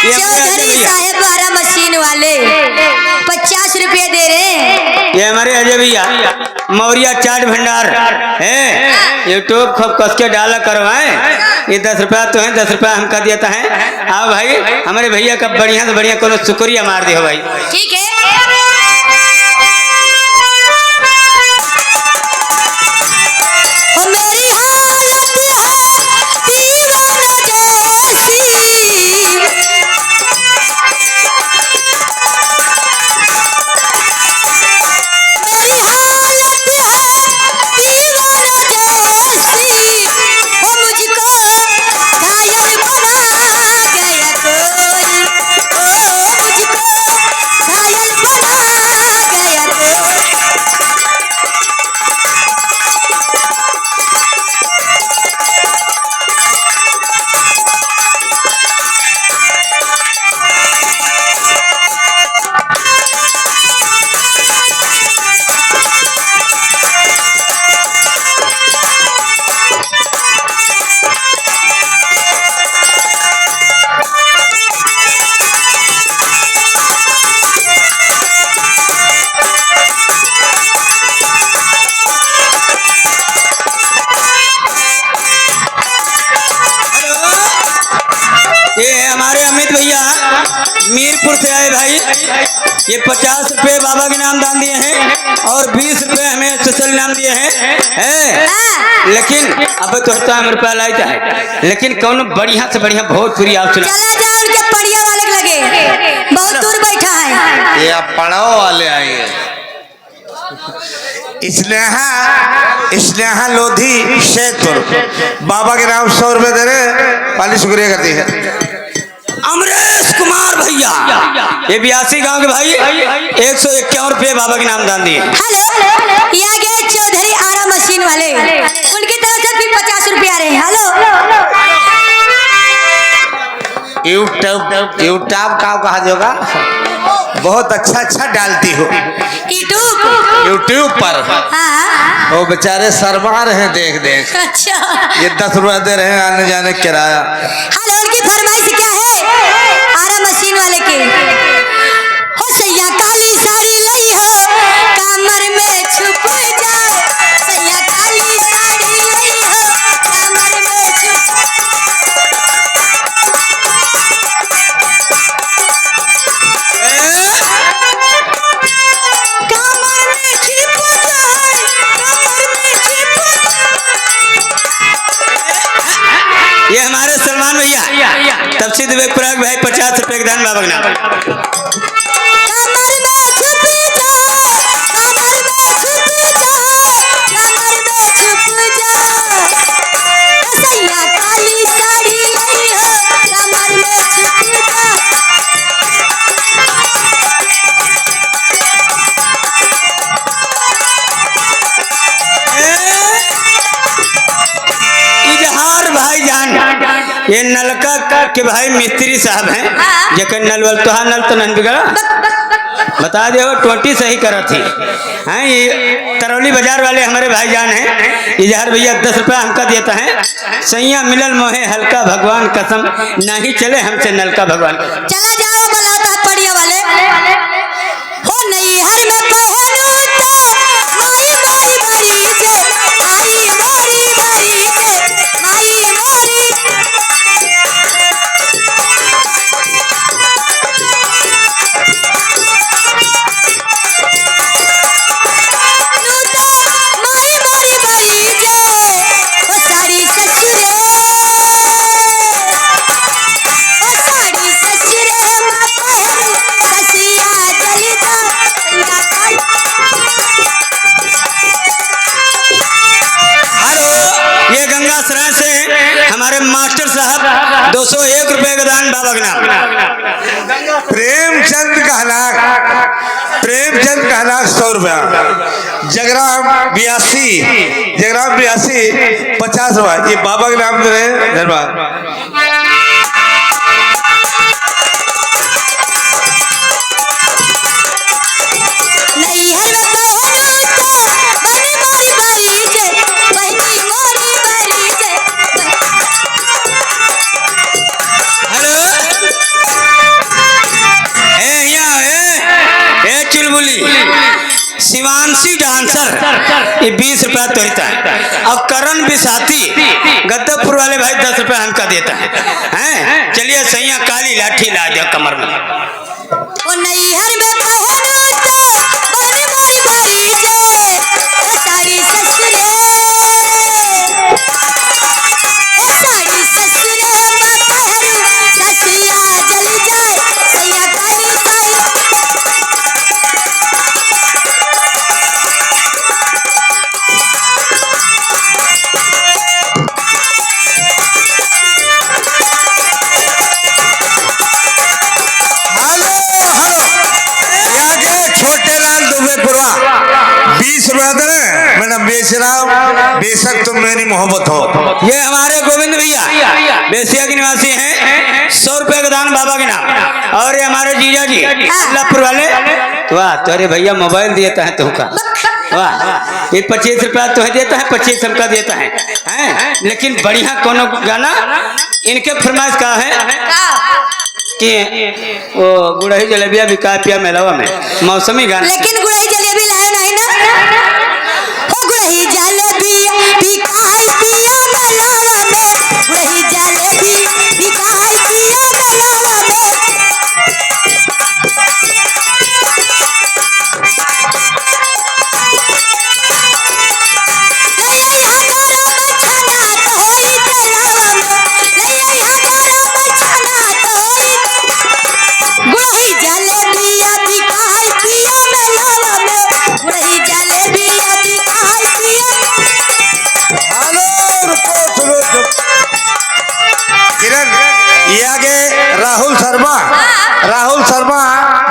चौधरी साहब बारह मशीन वाले 50 रुपये दे रहे हैं। ये हमारे अजय भैया मौर्या चाट भंडार है, यूट्यूब खूब कस के डाला करवाए। ये 10 रुपया तो है, 10 रुपया हमका देता है। आओ भाई हमारे भैया का बढ़िया से बढ़िया कोनो शुक्रिया मार दियो भाई। ठीक है। मेरी हालत है दीवाना जैसी, मेरी हालत है दीवाना जैसी, वो मुझको घायल बना गया कोई, ओ मुझको घायल बना गया कोई। ये हमारे अमित भैया मीरपुर से आए भाई। ये 50 रुपये बाबा के नाम दान दिए हैं और 20 रुपये हमें स्पेशल नाम दिए हैं। लेकिन अब तो रुपया लाइट है, लेकिन कौन बढ़िया से बढ़िया भोजपुरी आप सुना। चला जाए उनके पड़िया वाले के लगे, बहुत दूर बैठा है। ये पड़ाव वाले आए। स्नेहा लोधी शेखपुर बाबा के नाम 100 रुपये दे रहे, पाली शुक्रिया करती है। अमरेश कुमार भैया ये 82 गांव के भाई 151 रुपये बाबा के नाम दान दिए। हेलो, ये आ गए चौधरी आरा मशीन वाले, उनकी तरफ से भी 50 रुपये आ रहे हैं। हेलो, यूट्यूब का कहा जाएगा, बहुत अच्छा डालती हो यूट्यूब पर। हाँ, वो बेचारे शर्मा रहे हैं देख। अच्छा, ये 10 रुपया दे रहे हैं आने जाने किराया। हेलो, उनकी फरमाइश क्या है आरा मशीन वाले के? हो सैया काली साड़ी लई हो कमर में छुप जाए, सैया काली साड़ी लई हो कमर में छुप ये हमारे सलमान भैया तफसीद बेगपुराग भाई 50 रुपये के दान बाबा के नाम। कमर में छुप जाए, कमर में छुप जाए, कमर में छुप जाए, सैया काली साड़ी लई हो कमर में छुप जाए। इजहार भाईजान ये नलका के भाई मिस्त्री साहब हैं, जकर नलवल तो नल तो नहीं बिगड़ा, बता दे 20 सही करा थी हैं। ये तरौली बाजार वाले हमारे भाईजान हैं। इजहार भैया 10 रुपया हमका देता है। सैया मिलल मोहे हल्का भगवान कसम, नहीं चले हमसे नलका भगवान। चला जाओ बलाता पड़िया वाले, हो नहीं हर में पहनू तो माई मोरी भरी जे, माई मोरी भरी जे, माई मोरी। माई मोरी भरी जे, ओ साड़ी ससुरे, ओ साड़ी ससुरे माँ पहनू, ससिया जली जा, सैया काली। हेलो, ये गंगा सराय से हमारे मास्टर साहब 201 रुपये का दान बाबा के नाम। प्रेमचंद कहना 100 रुपया। जगराम 82 50 रुपया। ये बाबा के नाम दे रहे हैं। धन्यवाद। नहीं हर में पहनू तो बनी मोरी भरी जे, बनी मोरी भरी जे। हेलो शिवांशी डांसर ये 20 रुपया तो देता है। और करण बिसाती गद्दापुर वाले भाई 10 रुपया हमका देता है। हैं चलिए सैया काली लाठी ला दिया कमर में। ओ नैहर में कहना तो बन मोरी बारी जे ओ साड़ी ससुरे ओ साड़ी ससुरे में कहरू ससुया जल जाए सैया काली साड़ी छोटे लाल दुबेपुरा 20 रुपया दे मैंने बेच रहा हूँ, बेशक तुम मेरी मोहब्बत हो। ये हमारे गोविंद भैया बेसिया के निवासी हैं। 100 रुपए का दान बाबा के नाम। और ये हमारे जीजा जी अल्लाहपुर वाले। वाह तुम्हारे भैया मोबाइल देता है तुमका। वाह ये 25 रुपया तुम्हें देता है, 25 हमका देता है। हैं लेकिन बढ़िया कोनो गाना इनके फरमाइश का है कि वो गुड़ही जलेबिया बिका पिया मेलावा में मौसमी गाना। लेकिन गुड़ही जलेबी लाए नहीं ना हो गुड़ही जलेबी बिकाई पिया मेलावा में गुड़ही जलेबी बिकाई पिया मेलावा में ले आई हमारा मछना तो होई तेलावा में ले आई हमारा मछना तो होई गुड़ही जलेबिया बिकाई पिया मेलावा में गुड़ही जलेबिया बिकाई पिया हेलो रुको सुनो चुप। किरण ये आगे राहुल शर्मा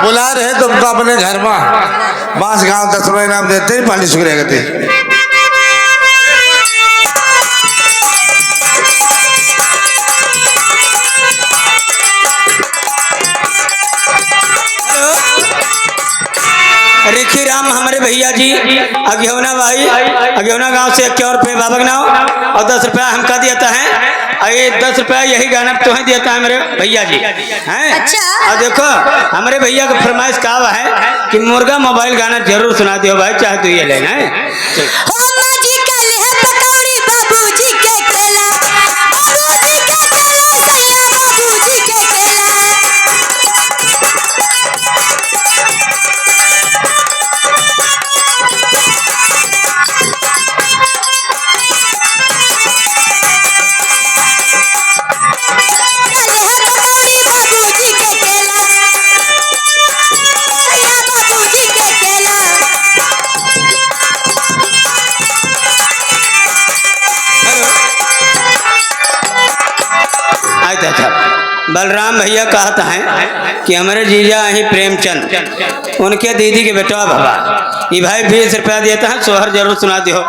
बुला रहे तुमको अपने घर में। बांस गांव 10 रुपये इनाम देते हैं, पानी शुक्रिया करते। रिखी राम हमारे भैया जी अगिहोना भाई अगिहोना गांव से 51 रुपये बाबा के नाम और 10 रुपया हमका देता है। और ये 10 रुपया यही गाना तुम्हें देता है मेरे भैया जी हैं। अच्छा। और देखो हमारे भैया का फरमाइश का है कि मुर्गा मोबाइल गाना जरूर सुना दियो भाई, चाहे तो ये लेना है। हो अम्मा जी कल है पकौड़ी बाबूजी के केला बाबूजी के केला सैया बाबूजी के केला कल है पकौड़ी बाबूजी के केला सैया बाबूजी के केला अच्छा बलराम भैया कहता है कि हमारे जीजा ही प्रेमचंद उनके दीदी के बेटा बाबा ये भाई 20 रुपया देता है, सोहर जरूर सुना दियो।